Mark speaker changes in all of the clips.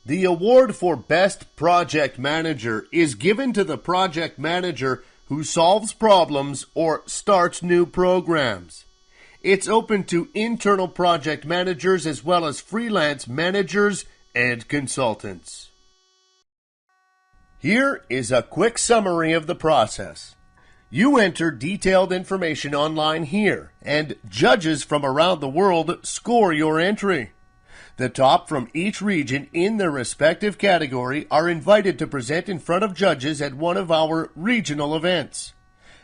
Speaker 1: The award for Best Project Manager is given to the project manager who solves problems or starts new programs. It's open to internal project managers as well as freelance managers and consultants. Here is a quick summary of the process. You enter detailed information online here, and judges from around the world score your entry. The top from each region in their respective category are invited to present in front of judges at one of our regional events.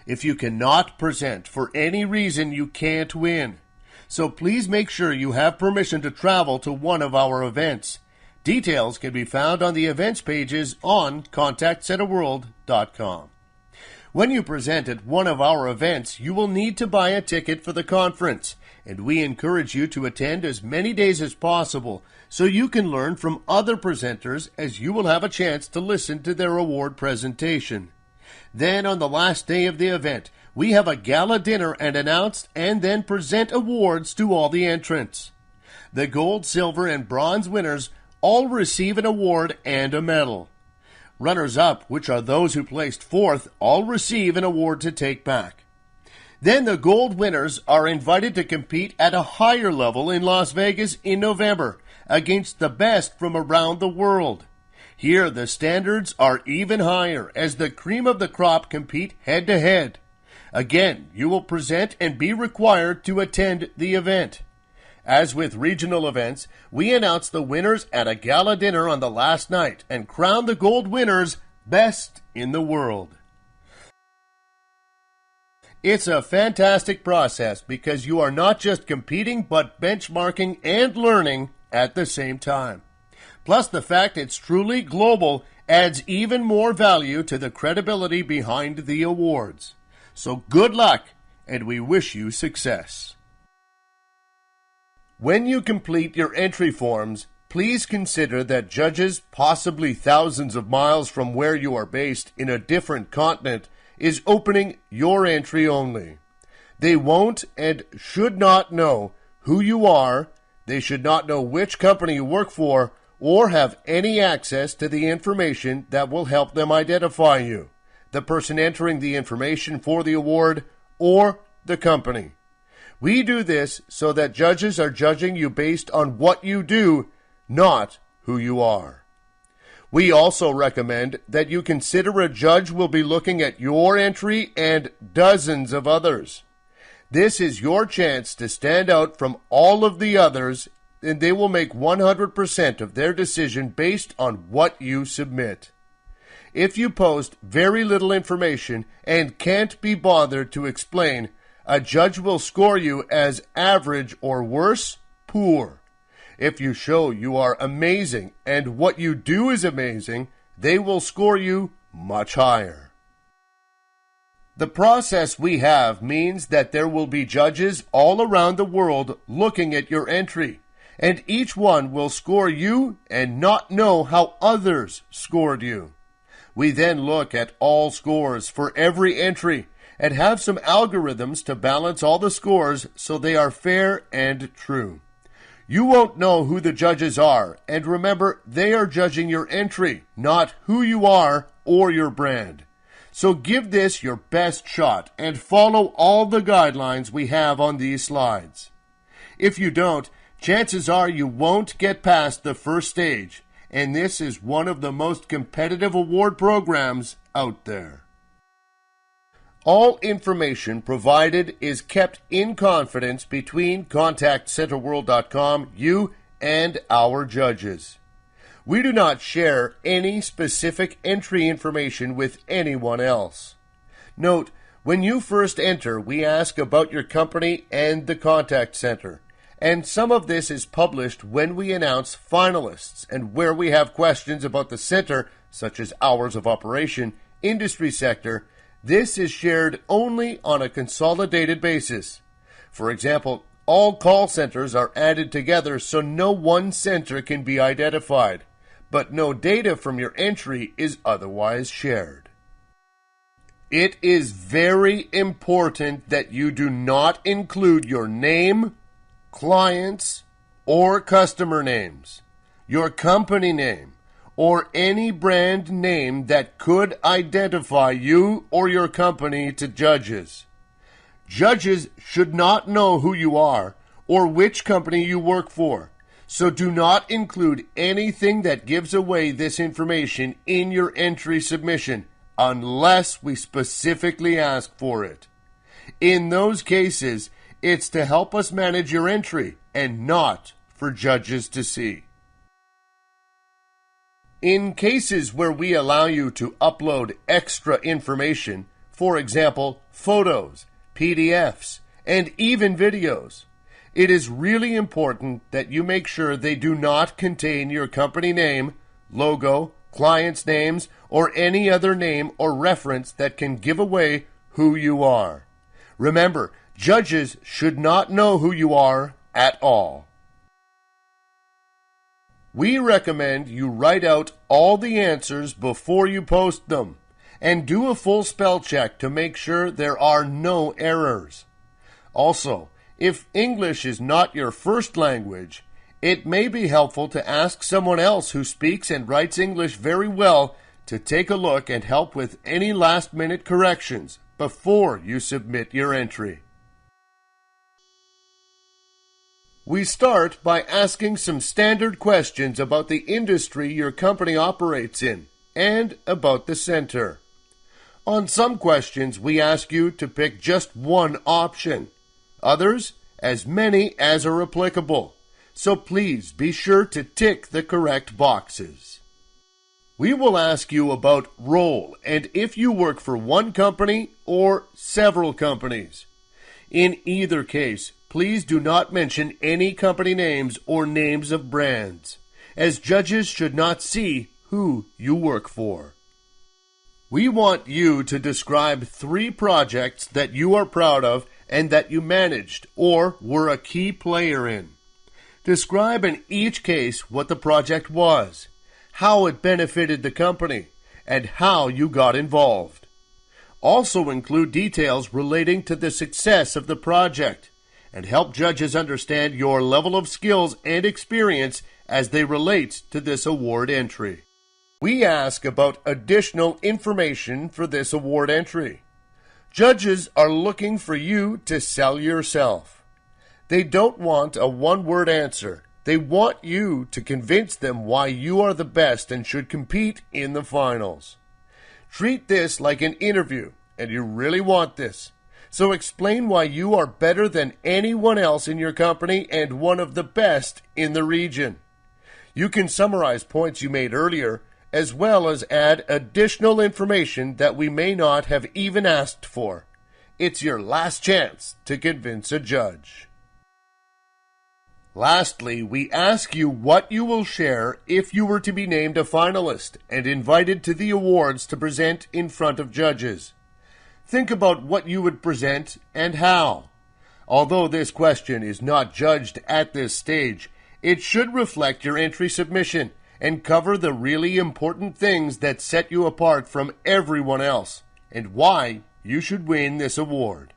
Speaker 1: If you cannot present for any reason, you can't win. So please make sure you have permission to travel to one of our events. Details can be found on the events pages on contactcenterworld.com. When you present at one of our events, you will need to buy a ticket for the conference, and we encourage you to attend as many days as possible so you can learn from other presenters, as you will have a chance to listen to their award presentation. Then on the last day of the event, we have a gala dinner and announce and then present awards to all the entrants. The gold, silver, and bronze winners all receive an award and a medal. Runners-up, which are those who placed fourth, all receive an award to take back. Then the gold winners are invited to compete at a higher level in Las Vegas in November against the best from around the world. Here the standards are even higher as the cream of the crop compete head-to-head. Again, you will present and be required to attend the event. As with regional events, we announce the winners at a gala dinner on the last night and crown the gold winners best in the world. It's a fantastic process because you are not just competing but benchmarking and learning at the same time. Plus, the fact it's truly global adds even more value to the credibility behind the awards. So good luck, and we wish you success. When you complete your entry forms, please consider that judges, possibly thousands of miles from where you are based in a different continent, is opening your entry only. They won't and should not know who you are, they should not know which company you work for, or have any access to the information that will help them identify you, the person entering the information for the award, or the company. We do this so that judges are judging you based on what you do, not who you are. We also recommend that you consider a judge will be looking at your entry and dozens of others. This is your chance to stand out from all of the others, and they will make 100% of their decision based on what you submit. If you post very little information and can't be bothered to explain, a judge will score you as average or worse, poor. If you show you are amazing and what you do is amazing, they will score you much higher. The process we have means that there will be judges all around the world looking at your entry, and each one will score you and not know how others scored you. We then look at all scores for every entry and have some algorithms to balance all the scores so they are fair and true. You won't know who the judges are, and remember, they are judging your entry, not who you are or your brand. So give this your best shot and follow all the guidelines we have on these slides. If you don't, chances are you won't get past the first stage, and this is one of the most competitive award programs out there. All information provided is kept in confidence between ContactCenterWorld.com, you, and our judges. We do not share any specific entry information with anyone else. Note, when you first enter, we ask about your company and the contact center, and some of this is published when we announce finalists and where we have questions about the center, such as hours of operation, industry sector. This is shared only on a consolidated basis. For example, all call centers are added together so no one center can be identified, but no data from your entry is otherwise shared. It is very important that you do not include your name, clients, or customer names. your company name, or any brand name that could identify you or your company to judges. Judges should not know who you are or which company you work for, so do not include anything that gives away this information in your entry submission unless we specifically ask for it. In those cases, it's to help us manage your entry and not for judges to see. In cases where we allow you to upload extra information, for example, photos, PDFs, and even videos, it is really important that you make sure they do not contain your company name, logo, clients' names, or any other name or reference that can give away who you are. Remember, judges should not know who you are at all. We recommend you write out all the answers before you post them, and do a full spell check to make sure there are no errors. Also, if English is not your first language, it may be helpful to ask someone else who speaks and writes English very well to take a look and help with any last-minute corrections before you submit your entry. We start by asking some standard questions about the industry your company operates in and about the center. On some questions, we ask you to pick just one option. Others, as many as are applicable. So please be sure to tick the correct boxes. We will ask you about role and if you work for one company or several companies. In either case, please do not mention any company names or names of brands, as judges should not see who you work for. We want you to describe 3 projects that you are proud of and that you managed or were a key player in. Describe in each case what the project was, how it benefited the company, and how you got involved. Also include details relating to the success of the project and help judges understand your level of skills and experience as they relate to this award entry. We ask about additional information for this award entry. Judges are looking for you to sell yourself. They don't want a one-word answer. They want you to convince them why you are the best and should compete in the finals. Treat this like an interview, and you really want this. So explain why you are better than anyone else in your company and one of the best in the region. You can summarize points you made earlier, as well as add additional information that we may not have even asked for. It's your last chance to convince a judge. Lastly, we ask you what you will share if you were to be named a finalist and invited to the awards to present in front of judges. Think about what you would present and how. Although this question is not judged at this stage, it should reflect your entry submission and cover the really important things that set you apart from everyone else and why you should win this award.